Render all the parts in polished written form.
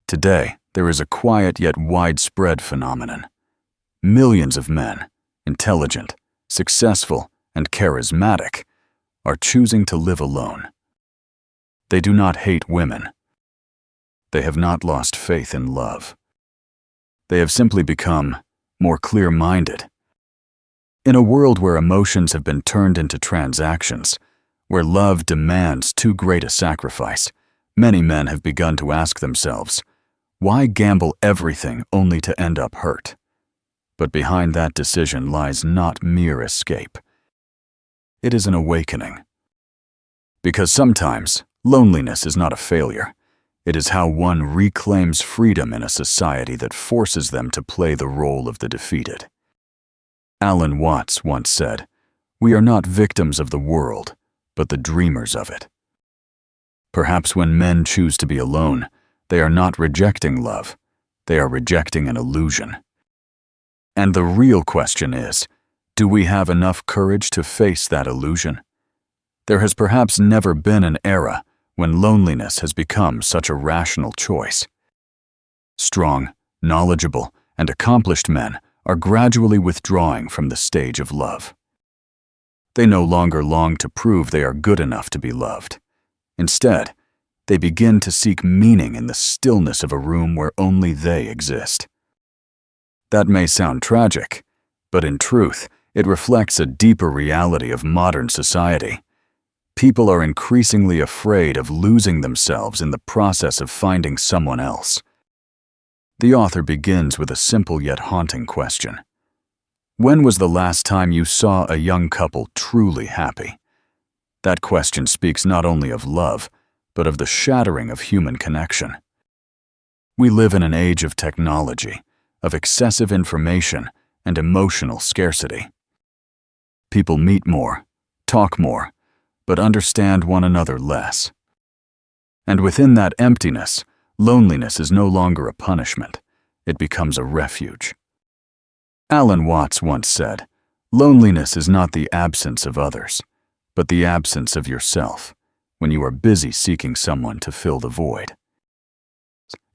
Today, there is a quiet yet widespread phenomenon. Millions of men, intelligent, successful, and charismatic, are choosing to live alone. They do not hate women. They have not lost faith in love. They have simply become more clear-minded. In a world where emotions have been turned into transactions, where love demands too great a sacrifice, many men have begun to ask themselves, why gamble everything only to end up hurt? But behind that decision lies not mere escape. It is an awakening. Because sometimes, loneliness is not a failure. It is how one reclaims freedom in a society that forces them to play the role of the defeated. Alan Watts once said, "We are not victims of the world, but the dreamers of it." Perhaps when men choose to be alone, they are not rejecting love, they are rejecting an illusion. And the real question is, do we have enough courage to face that illusion? There has perhaps never been an era when loneliness has become such a rational choice. Strong, knowledgeable, and accomplished men are gradually withdrawing from the stage of love. They no longer long to prove they are good enough to be loved. Instead, they begin to seek meaning in the stillness of a room where only they exist. That may sound tragic, but in truth, it reflects a deeper reality of modern society. People are increasingly afraid of losing themselves in the process of finding someone else. The author begins with a simple yet haunting question. When was the last time you saw a young couple truly happy? That question speaks not only of love, but of the shattering of human connection. We live in an age of technology, of excessive information, and emotional scarcity. People meet more, talk more, but understand one another less. And within that emptiness, loneliness is no longer a punishment, it becomes a refuge. Alan Watts once said, "Loneliness is not the absence of others, but the absence of yourself, when you are busy seeking someone to fill the void."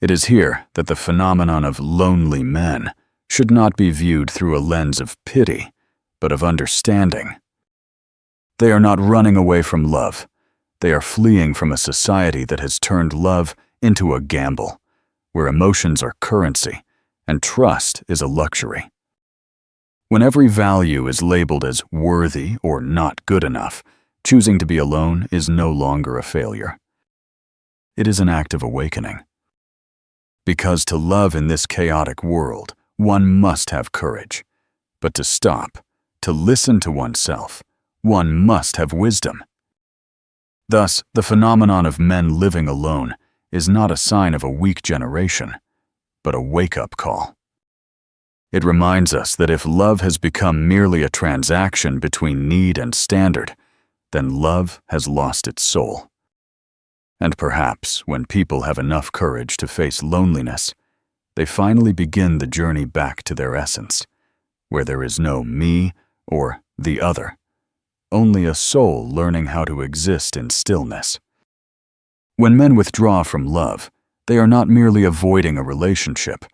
It is here that the phenomenon of lonely men should not be viewed through a lens of pity, but of understanding. They are not running away from love. They are fleeing from a society that has turned love into a gamble, where emotions are currency and trust is a luxury. When every value is labeled as worthy or not good enough, choosing to be alone is no longer a failure. It is an act of awakening. Because to love in this chaotic world, one must have courage. But to stop, to listen to oneself, one must have wisdom. Thus, the phenomenon of men living alone is not a sign of a weak generation, but a wake-up call. It reminds us that if love has become merely a transaction between need and standard, then love has lost its soul. And perhaps when people have enough courage to face loneliness, they finally begin the journey back to their essence, where there is no me or the other, only a soul learning how to exist in stillness. When men withdraw from love, they are not merely avoiding a relationship,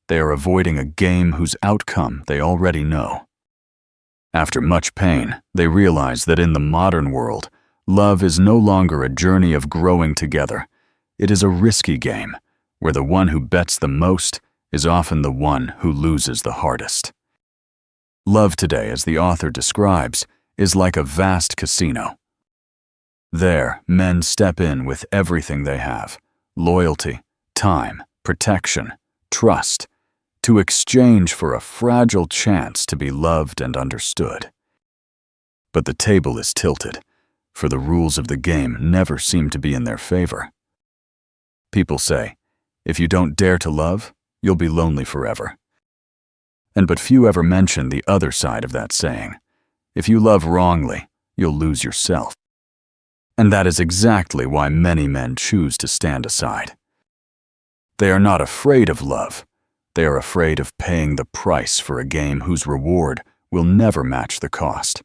they are avoiding a game whose outcome they already know. After much pain, they realize that in the modern world, love is no longer a journey of growing together. It is a risky game, where the one who bets the most is often the one who loses the hardest. Love today, as the author describes, is like a vast casino. There, men step in with everything they have, loyalty, time, protection, trust, to exchange for a fragile chance to be loved and understood. But the table is tilted, for the rules of the game never seem to be in their favor. People say, if you don't dare to love, you'll be lonely forever. And but few ever mention the other side of that saying. If you love wrongly, you'll lose yourself. And that is exactly why many men choose to stand aside. They are not afraid of love. They are afraid of paying the price for a game whose reward will never match the cost.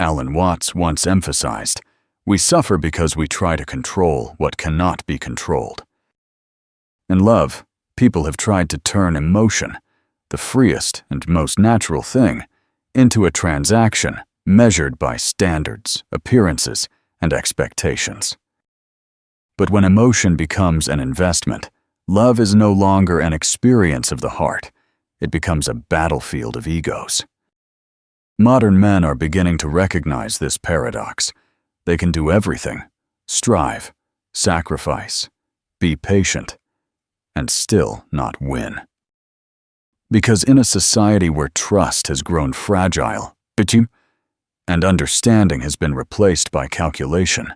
Alan Watts once emphasized, "We suffer because we try to control what cannot be controlled." In love, people have tried to turn emotion, the freest and most natural thing, into a transaction measured by standards, appearances, and expectations. But when emotion becomes an investment, love is no longer an experience of the heart. It becomes a battlefield of egos. Modern men are beginning to recognize this paradox. They can do everything, strive, sacrifice, be patient, and still not win. Because in a society where trust has grown fragile, and understanding has been replaced by calculation,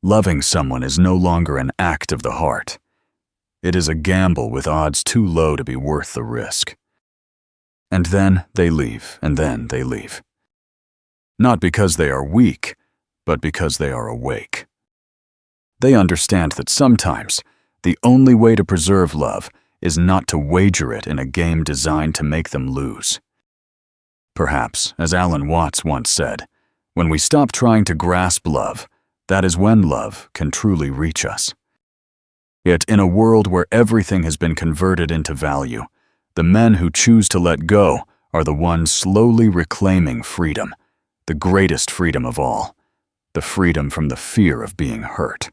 loving someone is no longer an act of the heart. It is a gamble with odds too low to be worth the risk. And then they leave, and then they leave. Not because they are weak, but because they are awake. They understand that sometimes the only way to preserve love is not to wager it in a game designed to make them lose. Perhaps, as Alan Watts once said, when we stop trying to grasp love, that is when love can truly reach us. Yet in a world where everything has been converted into value, the men who choose to let go are the ones slowly reclaiming freedom, the greatest freedom of all, the freedom from the fear of being hurt.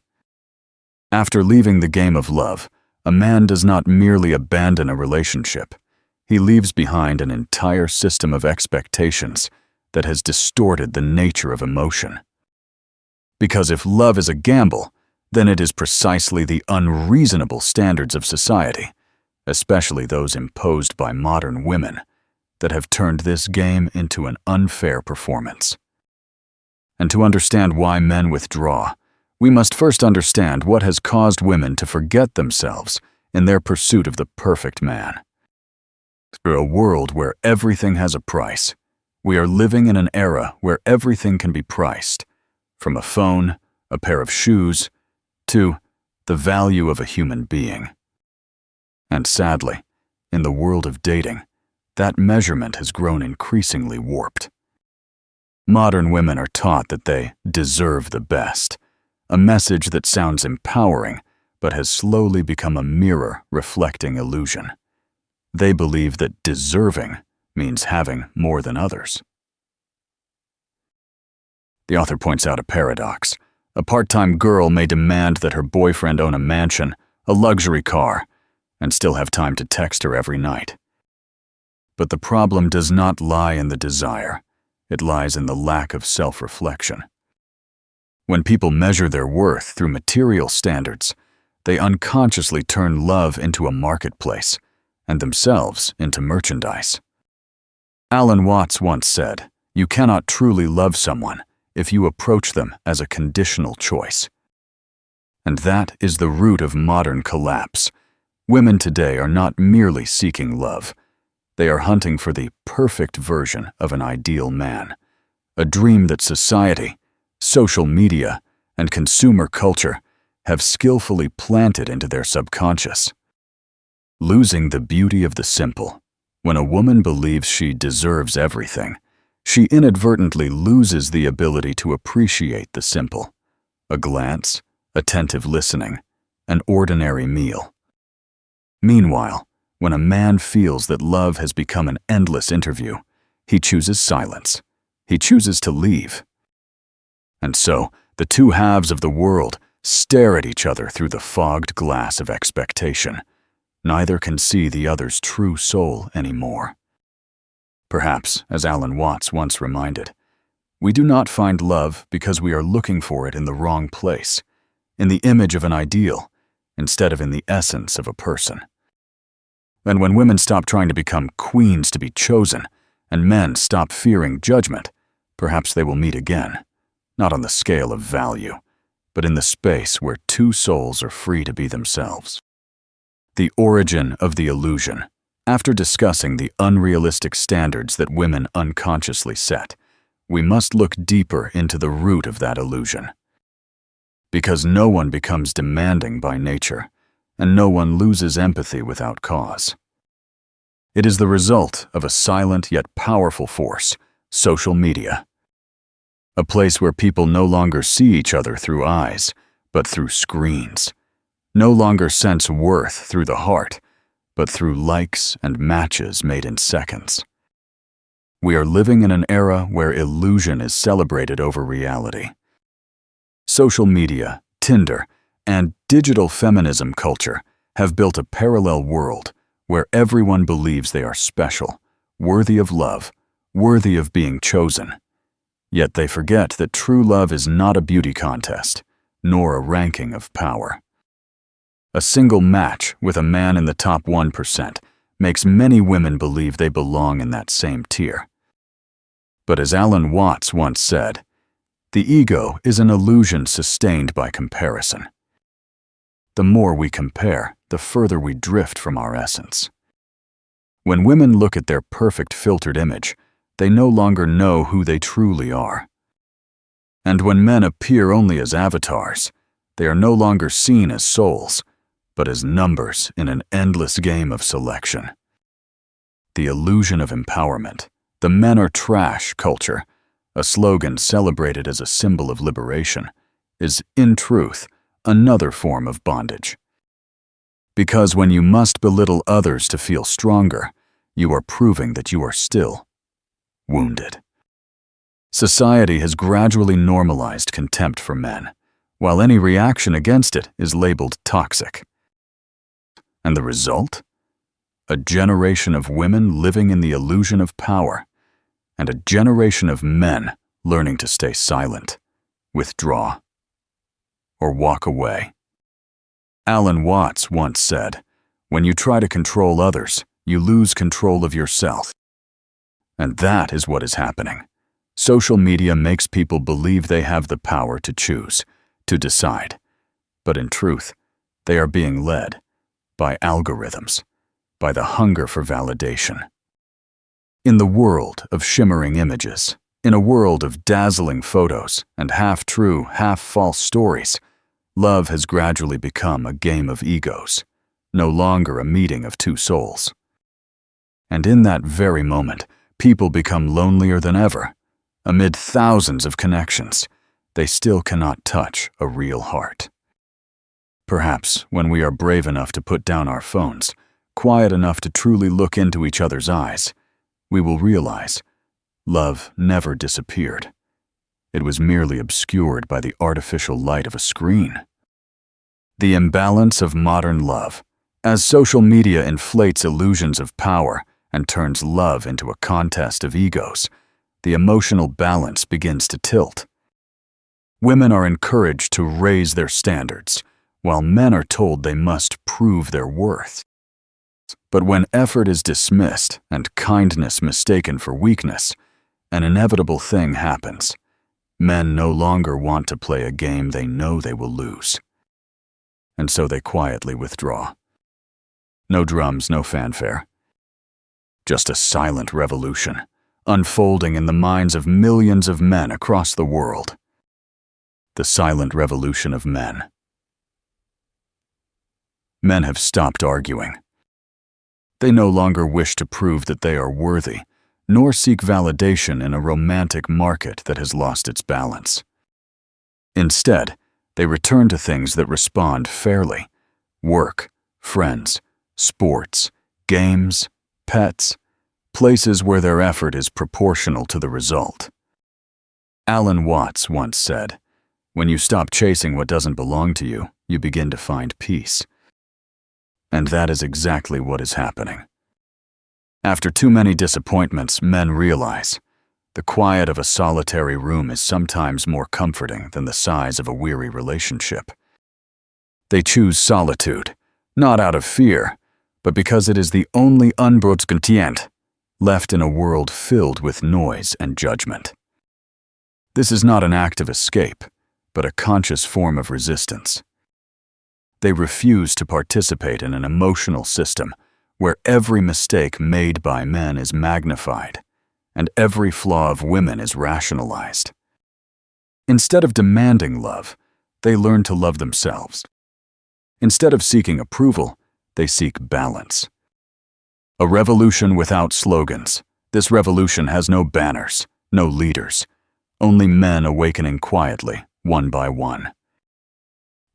After leaving the game of love, a man does not merely abandon a relationship. He leaves behind an entire system of expectations that has distorted the nature of emotion. Because if love is a gamble, then it is precisely the unreasonable standards of society, especially those imposed by modern women, that have turned this game into an unfair performance. And to understand why men withdraw, we must first understand what has caused women to forget themselves in their pursuit of the perfect man. Through a world where everything has a price, we are living in an era where everything can be priced, from a phone, a pair of shoes, to the value of a human being. And sadly, in the world of dating, that measurement has grown increasingly warped. Modern women are taught that they deserve the best, a message that sounds empowering but has slowly become a mirror reflecting illusion. They believe that deserving means having more than others. The author points out a paradox. A part-time girl may demand that her boyfriend own a mansion, a luxury car, and still have time to text her every night. But the problem does not lie in the desire. It lies in the lack of self-reflection. When people measure their worth through material standards, they unconsciously turn love into a marketplace and themselves into merchandise. Alan Watts once said, "You cannot truly love someone if you approach them as a conditional choice." And that is the root of modern collapse. Women today are not merely seeking love. They are hunting for the perfect version of an ideal man, a dream that society, social media, and consumer culture have skillfully planted into their subconscious. Losing the beauty of the simple. When a woman believes she deserves everything, she inadvertently loses the ability to appreciate the simple. A glance, attentive listening, an ordinary meal. Meanwhile, when a man feels that love has become an endless interview, he chooses silence. He chooses to leave. And so, the two halves of the world stare at each other through the fogged glass of expectation. Neither can see the other's true soul anymore. Perhaps, as Alan Watts once reminded, we do not find love because we are looking for it in the wrong place, in the image of an ideal, instead of in the essence of a person. And when women stop trying to become queens to be chosen, and men stop fearing judgment, perhaps they will meet again, not on the scale of value, but in the space where two souls are free to be themselves. The origin of the illusion. After discussing the unrealistic standards that women unconsciously set, we must look deeper into the root of that illusion. Because no one becomes demanding by nature, and no one loses empathy without cause. It is the result of a silent yet powerful force, social media. A place where people no longer see each other through eyes, but through screens. no longer sense worth through the heart, but through likes and matches made in seconds. We are living in an era where illusion is celebrated over reality. Social media, Tinder, and digital feminism culture have built a parallel world where everyone believes they are special, worthy of love, worthy of being chosen. Yet they forget that true love is not a beauty contest, nor a ranking of power. A single match with a man in the top 1% makes many women believe they belong in that same tier. But as Alan Watts once said, the ego is an illusion sustained by comparison. The more we compare, the further we drift from our essence. When women look at their perfect filtered image, they no longer know who they truly are. And when men appear only as avatars, they are no longer seen as souls, but as numbers in an endless game of selection. The illusion of empowerment, the "men are trash" culture, a slogan celebrated as a symbol of liberation, is, in truth, another form of bondage. Because when you must belittle others to feel stronger, you are proving that you are still wounded. Society has gradually normalized contempt for men, while any reaction against it is labeled toxic. And the result? A generation of women living in the illusion of power, and a generation of men learning to stay silent, withdraw, or walk away. Alan Watts once said, "When you try to control others, you lose control of yourself." And that is what is happening. Social media makes people believe they have the power to choose, to decide. But in truth, they are being led by algorithms, by the hunger for validation. In the world of shimmering images, in a world of dazzling photos and half-true, half-false stories, love has gradually become a game of egos, no longer a meeting of two souls. And in that very moment, people become lonelier than ever. Amid thousands of connections, they still cannot touch a real heart. Perhaps when we are brave enough to put down our phones, quiet enough to truly look into each other's eyes, we will realize love never disappeared. It was merely obscured by the artificial light of a screen. The imbalance of modern love, as social media inflates illusions of power and turns love into a contest of egos, the emotional balance begins to tilt. Women are encouraged to raise their standards, while men are told they must prove their worth. But when effort is dismissed and kindness mistaken for weakness, an inevitable thing happens. Men no longer want to play a game they know they will lose. And so they quietly withdraw. No drums, no fanfare. Just a silent revolution, unfolding in the minds of millions of men across the world. The silent revolution of men. Men have stopped arguing. They no longer wish to prove that they are worthy, nor seek validation in a romantic market that has lost its balance. Instead, they return to things that respond fairly: work, friends, sports, games, pets, places where their effort is proportional to the result. Alan Watts once said, "When you stop chasing what doesn't belong to you, you begin to find peace." And that is exactly what is happening. After too many disappointments, men realize the quiet of a solitary room is sometimes more comforting than the size of a weary relationship. They choose solitude, not out of fear, but because it is the only unbrotskentient left in a world filled with noise and judgment. This is not an act of escape, but a conscious form of resistance. They refuse to participate in an emotional system where every mistake made by men is magnified and every flaw of women is rationalized. Instead of demanding love, they learn to love themselves. Instead of seeking approval, they seek balance. A revolution without slogans. This revolution has no banners, no leaders, only men awakening quietly, one by one.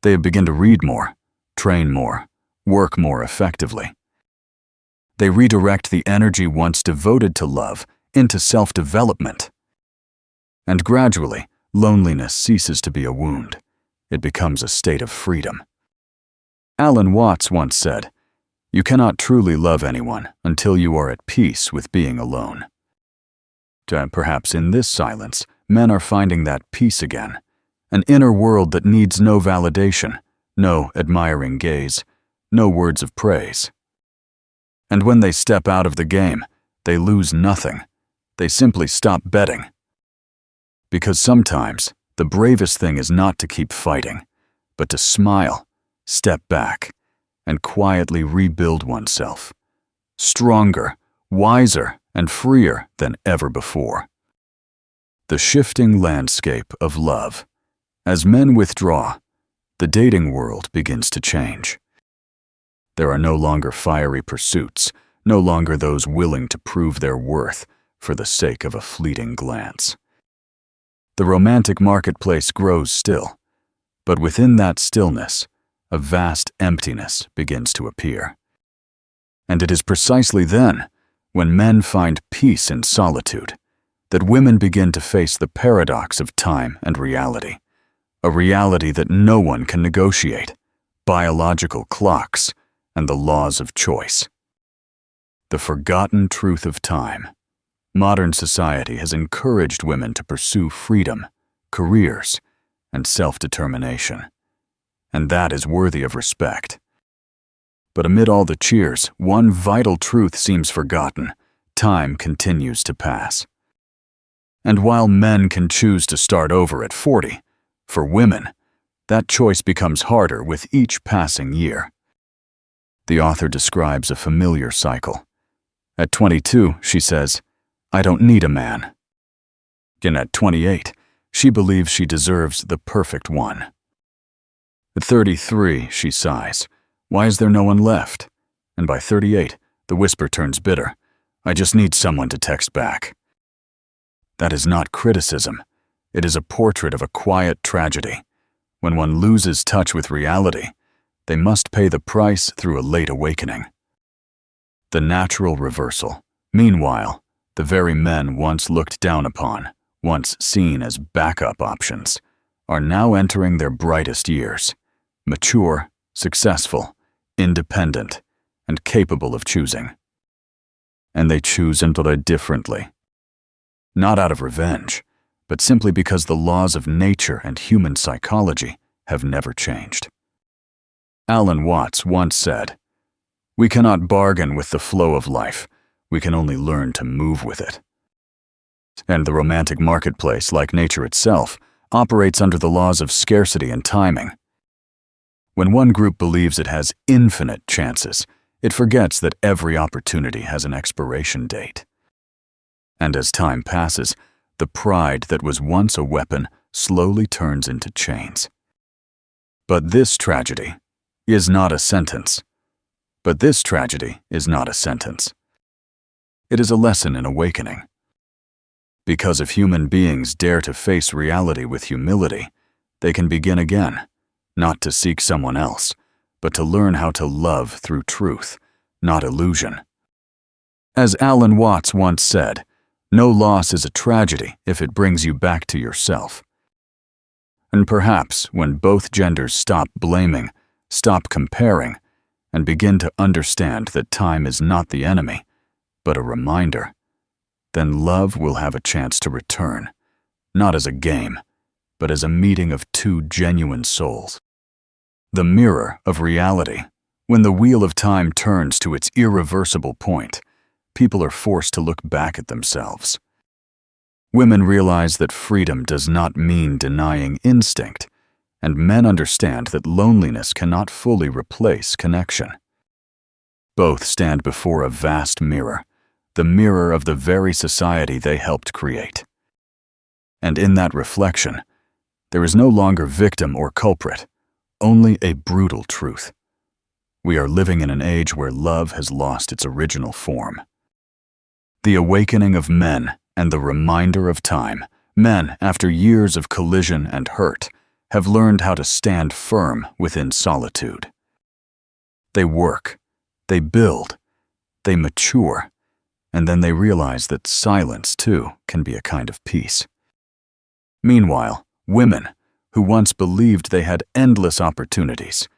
They begin to read more, train more, work more effectively. They redirect the energy once devoted to love into self-development. And gradually, loneliness ceases to be a wound. It becomes a state of freedom. Alan Watts once said, "You cannot truly love anyone until you are at peace with being alone." Perhaps in this silence, men are finding that peace again, an inner world that needs no validation, no admiring gaze, no words of praise. And when they step out of the game, they lose nothing. They simply stop betting. Because sometimes, the bravest thing is not to keep fighting, but to smile, step back, and quietly rebuild oneself, stronger, wiser, and freer than ever before. The shifting landscape of love. As men withdraw, the dating world begins to change. There are no longer fiery pursuits, no longer those willing to prove their worth for the sake of a fleeting glance. The romantic marketplace grows still, but within that stillness, a vast emptiness begins to appear. And it is precisely then, when men find peace in solitude, that women begin to face the paradox of time and reality, a reality that no one can negotiate, biological clocks, and the laws of choice. The forgotten truth of time. Modern society has encouraged women to pursue freedom, careers, and self-determination, and that is worthy of respect. But amid all the cheers, one vital truth seems forgotten: time continues to pass. And while men can choose to start over at 40, for women, that choice becomes harder with each passing year. The author describes a familiar cycle. At 22, she says, "I don't need a man." And at 28, she believes she deserves the perfect one. At 33, she sighs, "Why is there no one left?" And by 38, the whisper turns bitter, "I just need someone to text back." That is not criticism. It is a portrait of a quiet tragedy. When one loses touch with reality, they must pay the price through a late awakening. The natural reversal. Meanwhile, the very men once looked down upon, once seen as backup options, are now entering their brightest years, mature, successful, independent, and capable of choosing. And they choose differently. Not out of revenge, but simply because the laws of nature and human psychology have never changed. Alan Watts once said, "We cannot bargain with the flow of life, we can only learn to move with it." And the romantic marketplace, like nature itself, operates under the laws of scarcity and timing. When one group believes it has infinite chances, it forgets that every opportunity has an expiration date. And as time passes, the pride that was once a weapon slowly turns into chains. But this tragedy is not a sentence. It is a lesson in awakening. Because if human beings dare to face reality with humility, they can begin again, not to seek someone else, but to learn how to love through truth, not illusion. As Alan Watts once said, "No loss is a tragedy if it brings you back to yourself." And perhaps when both genders stop blaming, stop comparing, and begin to understand that time is not the enemy, but a reminder, then love will have a chance to return, not as a game, but as a meeting of two genuine souls. The mirror of reality. When the wheel of time turns to its irreversible point, people are forced to look back at themselves. Women realize that freedom does not mean denying instinct, and men understand that loneliness cannot fully replace connection. Both stand before a vast mirror, the mirror of the very society they helped create. And in that reflection, there is no longer victim or culprit, only a brutal truth. We are living in an age where love has lost its original form. The awakening of men and the reminder of time. Men, after years of collision and hurt, have learned how to stand firm within solitude. They work, they build, they mature, and then they realize that silence, too, can be a kind of peace. Meanwhile, women, who once believed they had endless opportunities,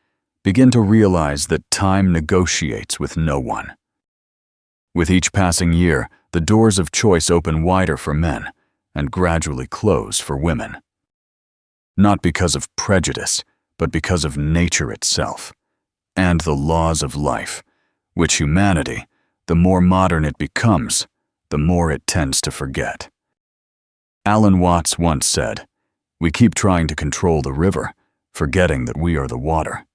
begin to realize that time negotiates with no one. With each passing year, the doors of choice open wider for men and gradually close for women. Not because of prejudice, but because of nature itself, and the laws of life, which humanity, the more modern it becomes, the more it tends to forget. Alan Watts once said, "We keep trying to control the river, forgetting that we are the water."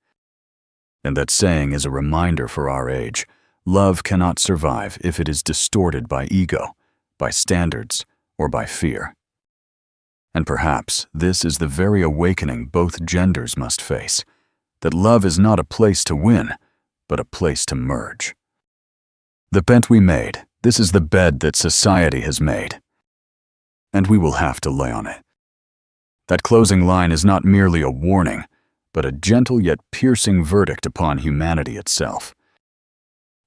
And that saying is a reminder for our age. Love cannot survive if it is distorted by ego, by standards, or by fear. And perhaps this is the very awakening both genders must face, that love is not a place to win, but a place to merge. The bed we made, this is the bed that society has made, and we will have to lay on it. That closing line is not merely a warning, but a gentle yet piercing verdict upon humanity itself.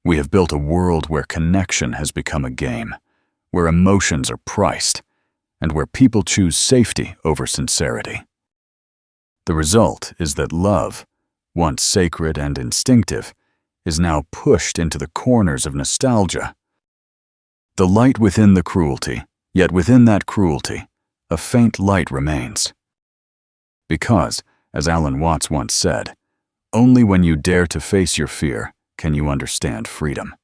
We have built a world where connection has become a game, where emotions are priced, and where people choose safety over sincerity. The result is that love, once sacred and instinctive, is now pushed into the corners of nostalgia. The light within the cruelty, yet within that cruelty, a faint light remains. Because, as Alan Watts once said, only when you dare to face your fear can you understand freedom.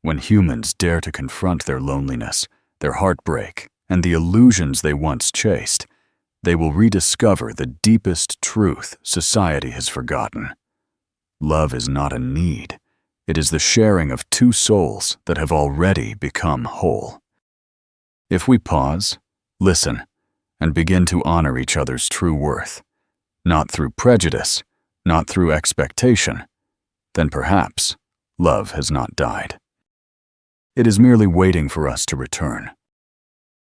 When humans dare to confront their loneliness, their heartbreak, and the illusions they once chased, they will rediscover the deepest truth society has forgotten. Love is not a need. It is the sharing of two souls that have already become whole. If we pause, listen, and begin to honor each other's true worth, not through prejudice, not through expectation, then perhaps love has not died. It is merely waiting for us to return.